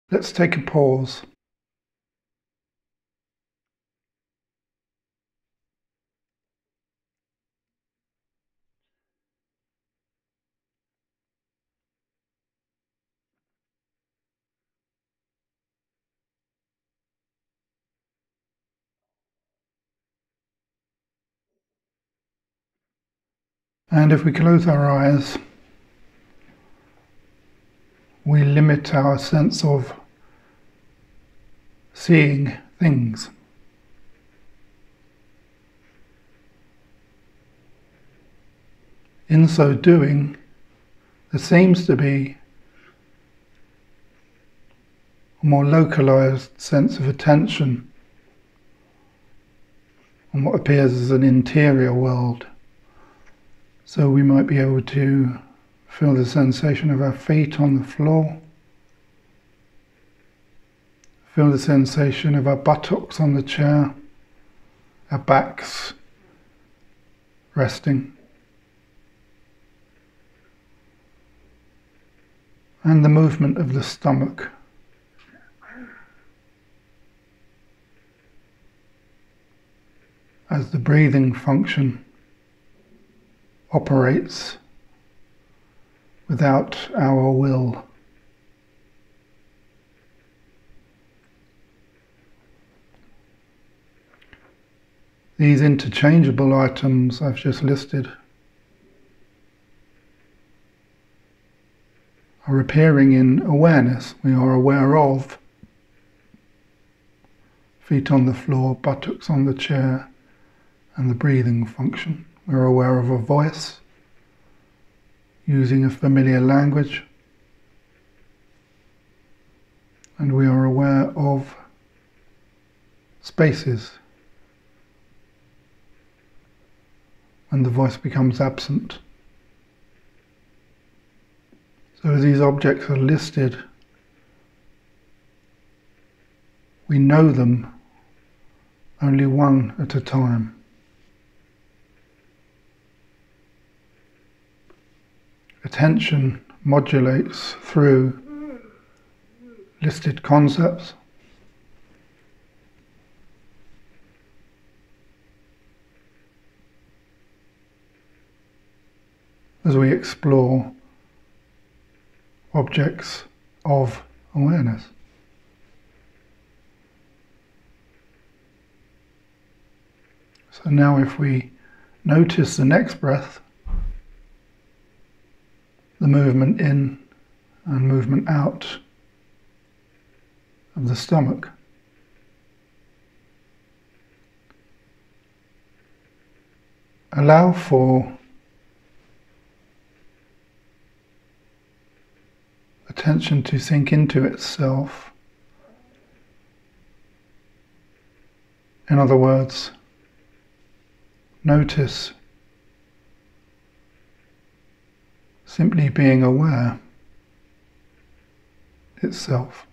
Let's take a pause. And if we close our eyes, we limit our sense of seeing things. In so doing, there seems to be a more localized sense of attention on what appears as an interior world. So we might be able to feel the sensation of our feet on the floor, feel the sensation of our buttocks on the chair, our backs resting, and the movement of the stomach. As the breathing function operates without our will. These interchangeable items I've just listed are appearing in awareness. We are aware of feet on the floor, buttocks on the chair, and the breathing function. We're aware of a voice using a familiar language, and we are aware of spaces when the voice becomes absent. So as these objects are listed, we know them only one at a time. Attention modulates through listed concepts. As we explore objects of awareness. So now if we notice the next breath, the movement in and movement out of the stomach. Allow for attention to sink into itself. In other words, notice simply being aware itself.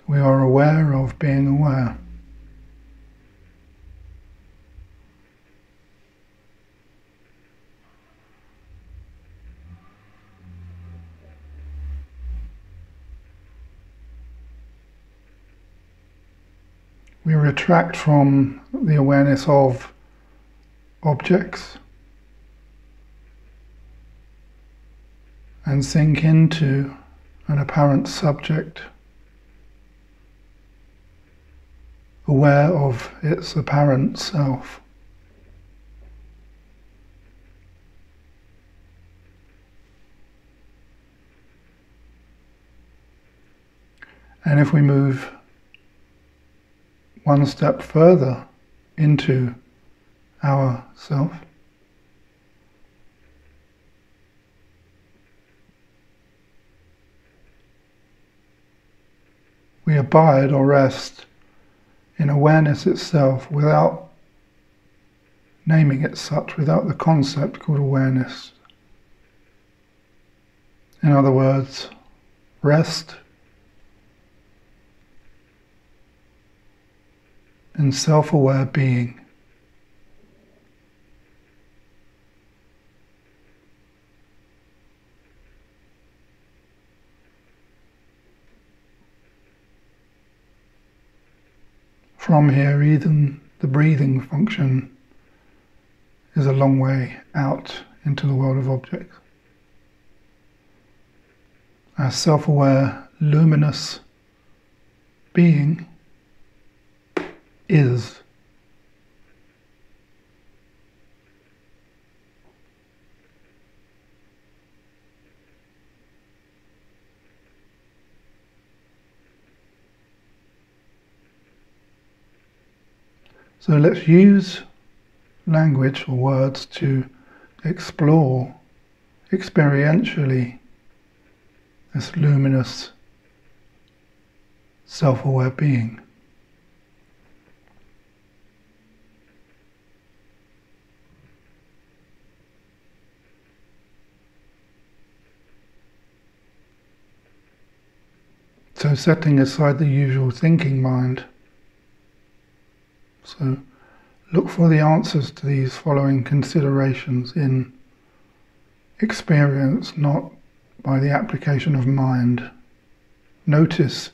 We are aware of being aware. We retract from the awareness of objects and sink into an apparent subject, aware of its apparent self. And if we move one step further into our self, we abide or rest in awareness itself without naming it such, without the concept called awareness. In other words, rest in self-aware being. From here, even the breathing function is a long way out into the world of objects. Our self-aware, luminous being is. So let's use language or words to explore experientially this luminous, self-aware being. So setting aside the usual thinking mind, so look for the answers to these following considerations in experience, not by the application of mind. Notice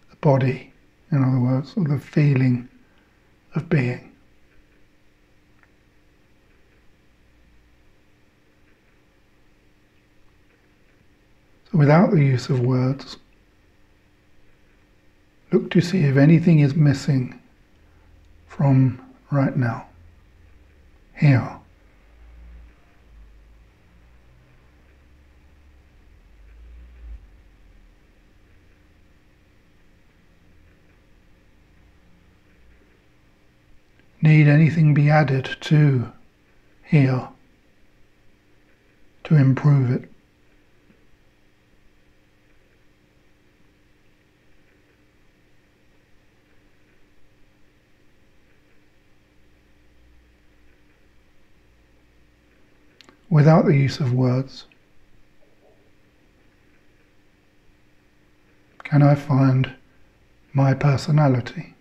the body, in other words, or the feeling of being. So without the use of words, look to see if anything is missing from right now, here. Need anything be added to here to improve it? Without the use of words, can I find my personality?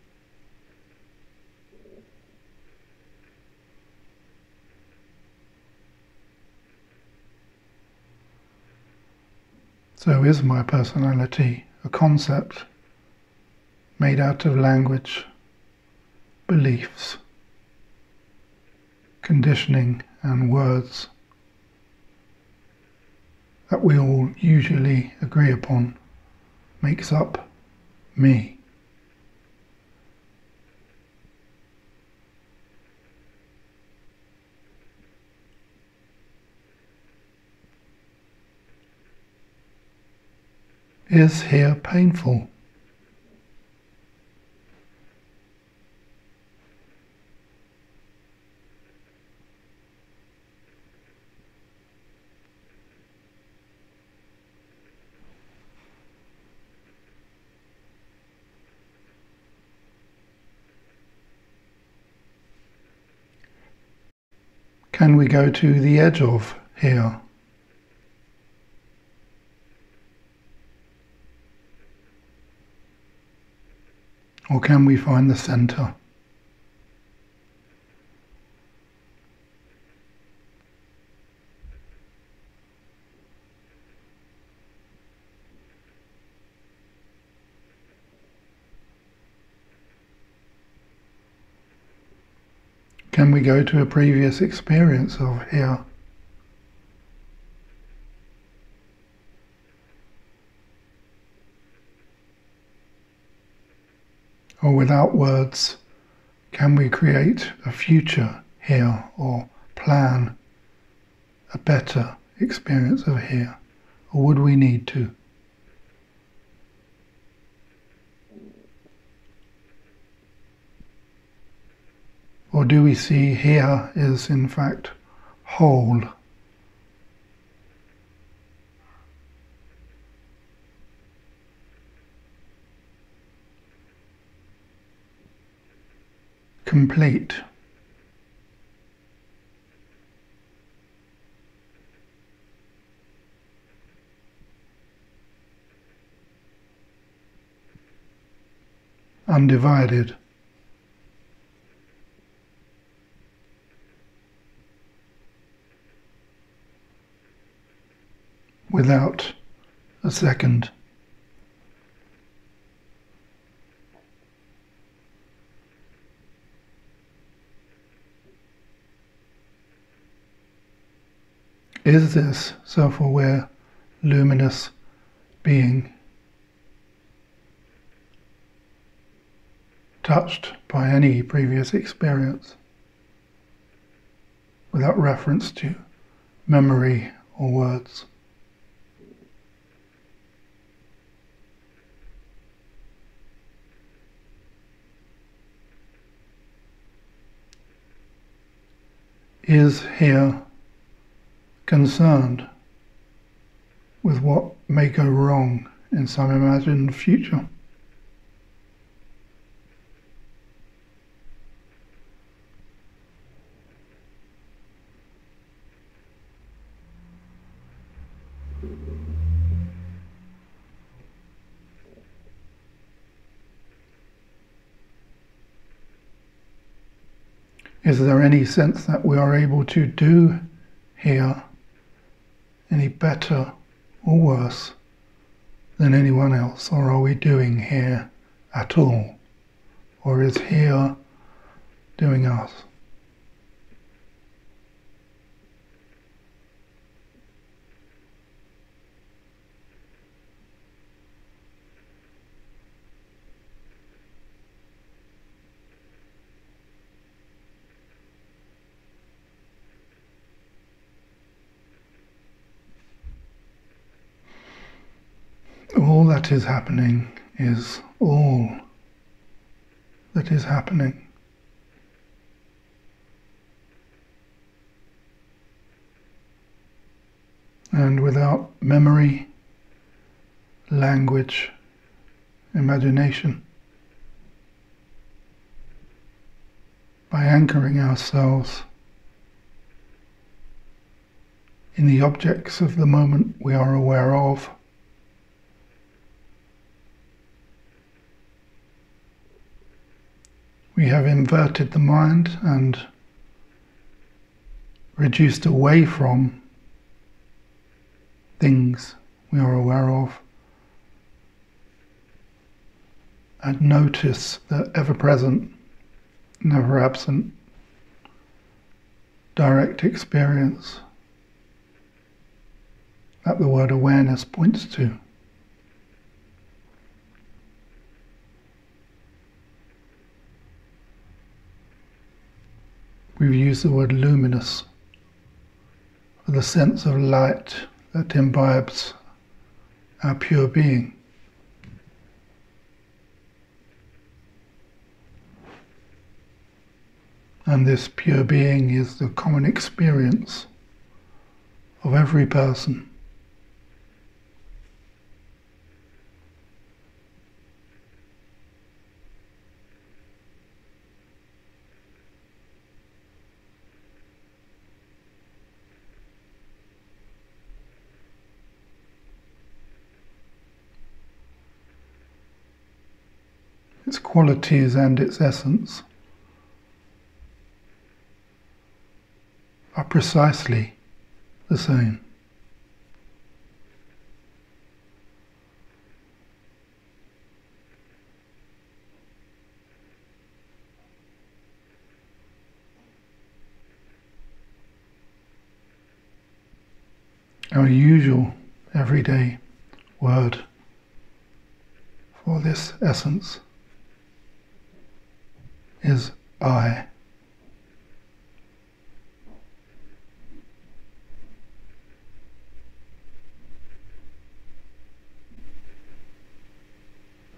So is my personality a concept made out of language, beliefs, conditioning and words that we all usually agree upon makes up me? Is here painful? Can we go to the edge of here? Or can we find the center? Can we go to a previous experience of here? Or without words, can we create a future here or plan a better experience of here? Or would we need to? Or do we see here is in fact whole? Complete. Undivided. Without a second. Is this self-aware, luminous being touched by any previous experience without reference to memory or words? Is here concerned with what may go wrong in some imagined future? Is there any sense that we are able to do here any better or worse than anyone else? Or are we doing here at all? Or is here doing us? All that is happening is all that is happening. And without memory, language, imagination, by anchoring ourselves in the objects of the moment we are aware of, we have inverted the mind and reduced away from things we are aware of, and notice the ever-present, never-absent, direct experience that the word awareness points to. We've used the word luminous for the sense of light that imbibes our pure being. And this pure being is the common experience of every person. Its qualities and its essence are precisely the same. Our usual everyday word for this essence is I.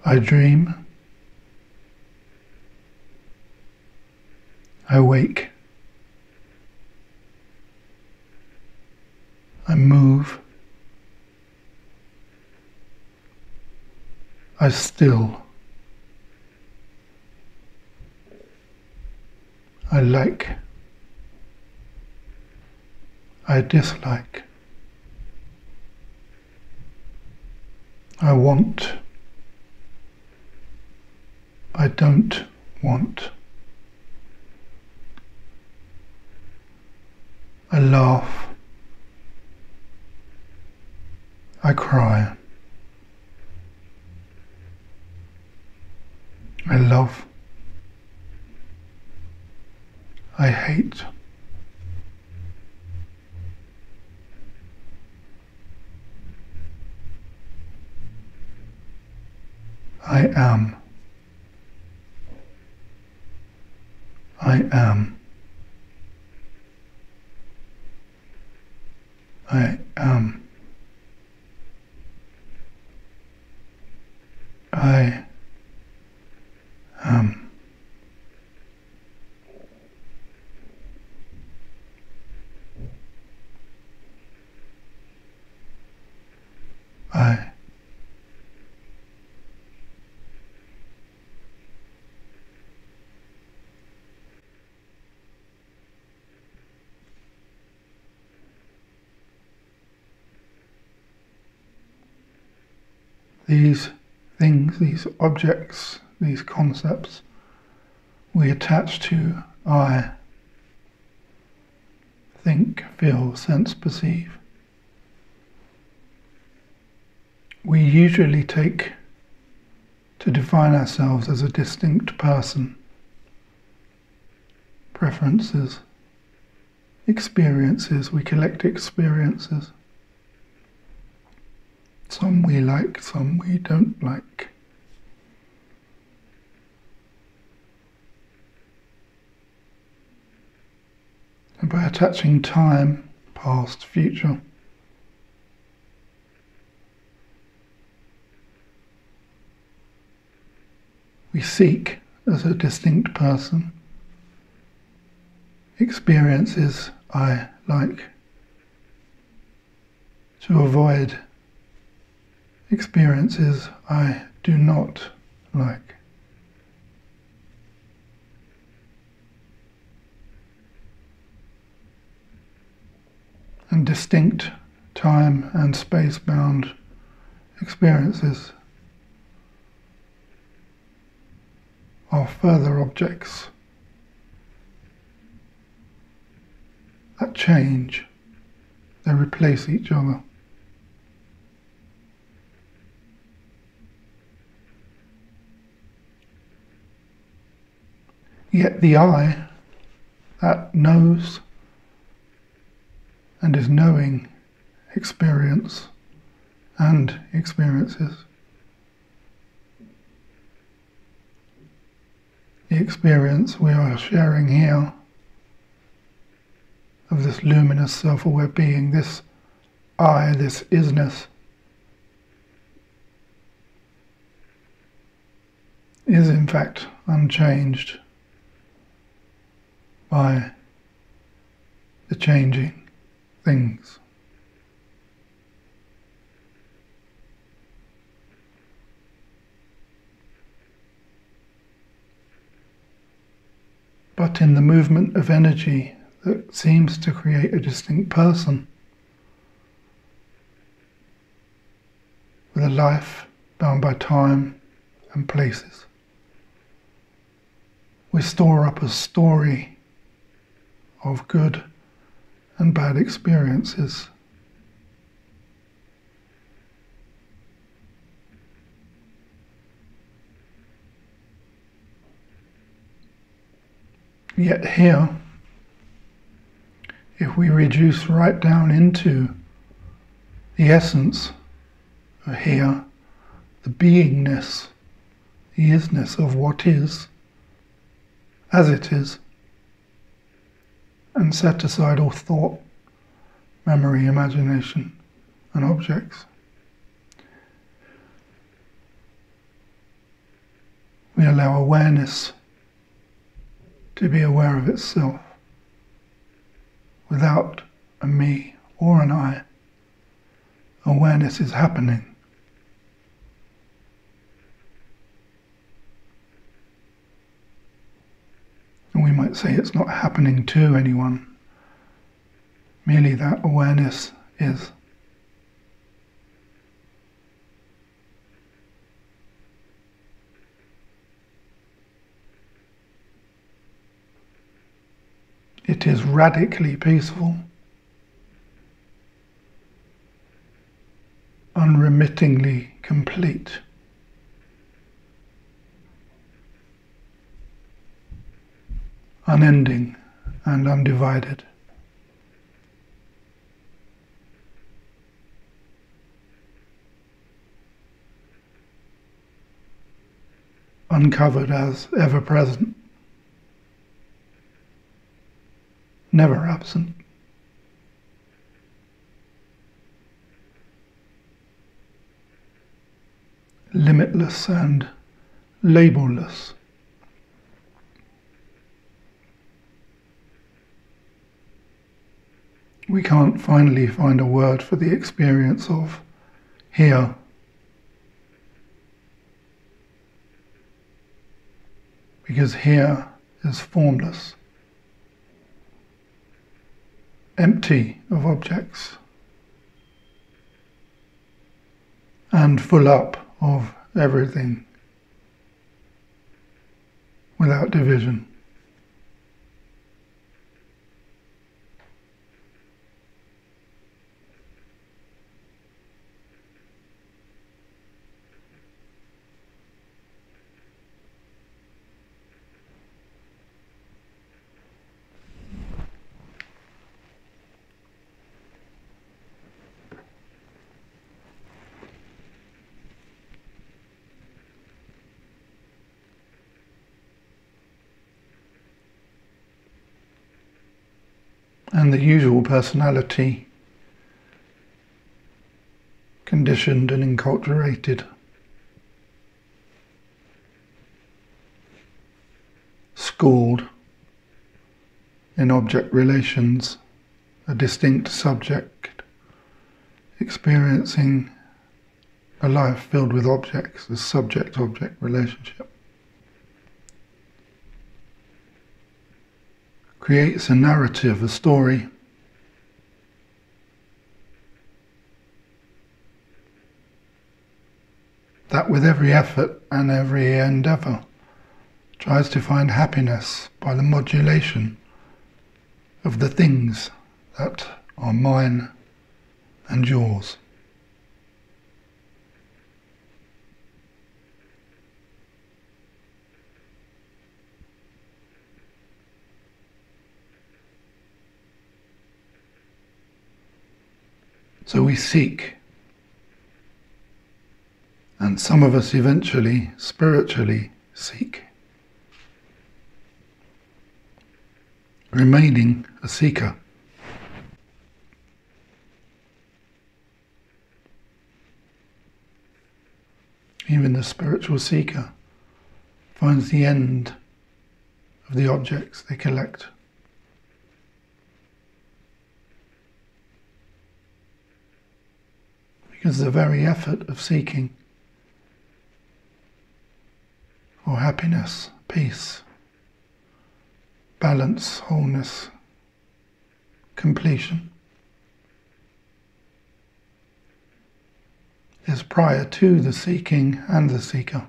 I dream, I wake, I move, I still, I like, I dislike, I want, I don't want, I laugh, I cry, I love, I hate, I am. I am. I am. I am. I. These things, these objects, these concepts, we attach to I. Think, feel, sense, perceive. We usually take to define ourselves as a distinct person. Preferences, experiences, we collect experiences. Some we like, some we don't like. And by attaching time, past, future, we seek as a distinct person experiences I like, to avoid experiences I do not like. And distinct time and space-bound experiences are further objects that change, they replace each other. Yet the I that knows and is knowing experience and experiences, the experience we are sharing here of this luminous self-aware being, this I, this isness, is in fact unchanged by the changing things. But in the movement of energy that seems to create a distinct person, with a life bound by time and places, we store up a story of good and bad experiences. Yet here, if we reduce right down into the essence of here, the beingness, the isness of what is, as it is, and set aside all thought, memory, imagination, and objects, we allow awareness to be aware of itself, without a me or an I. Awareness is happening. And we might say it's not happening to anyone, merely that awareness is. It is radically peaceful, unremittingly complete. Unending and undivided. uncovered as ever present, never absent. Limitless and labelless. We can't finally find a word for the experience of here, because here is formless, empty of objects, and full up of everything, without division. And the usual personality, conditioned and enculturated, schooled in object relations, a distinct subject, experiencing a life filled with objects, a subject-object relationship, creates a narrative, a story, that with every effort and every endeavour tries to find happiness by the modulation of the things that are mine and yours. So we seek, and some of us eventually, spiritually, seek, remaining a seeker. Even the spiritual seeker finds the end of the objects they collect. Because the very effort of seeking for happiness, peace, balance, wholeness, completion is prior to the seeking and the seeker.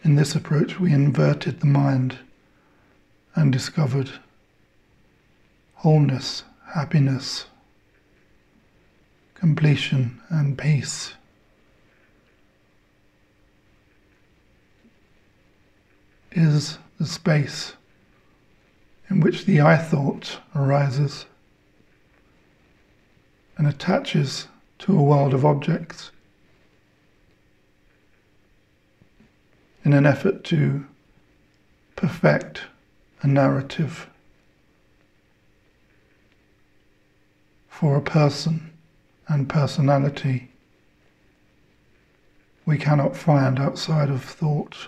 In this approach we inverted the mind and discovered wholeness, happiness, completion and peace is the space in which the I thought arises and attaches to a world of objects in an effort to perfect a narrative for a person and personality we cannot find outside of thought.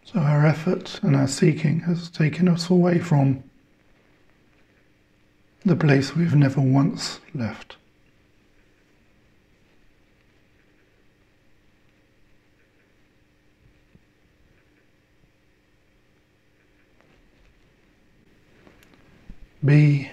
So our effort and our seeking has taken us away from the place we've never once left. Be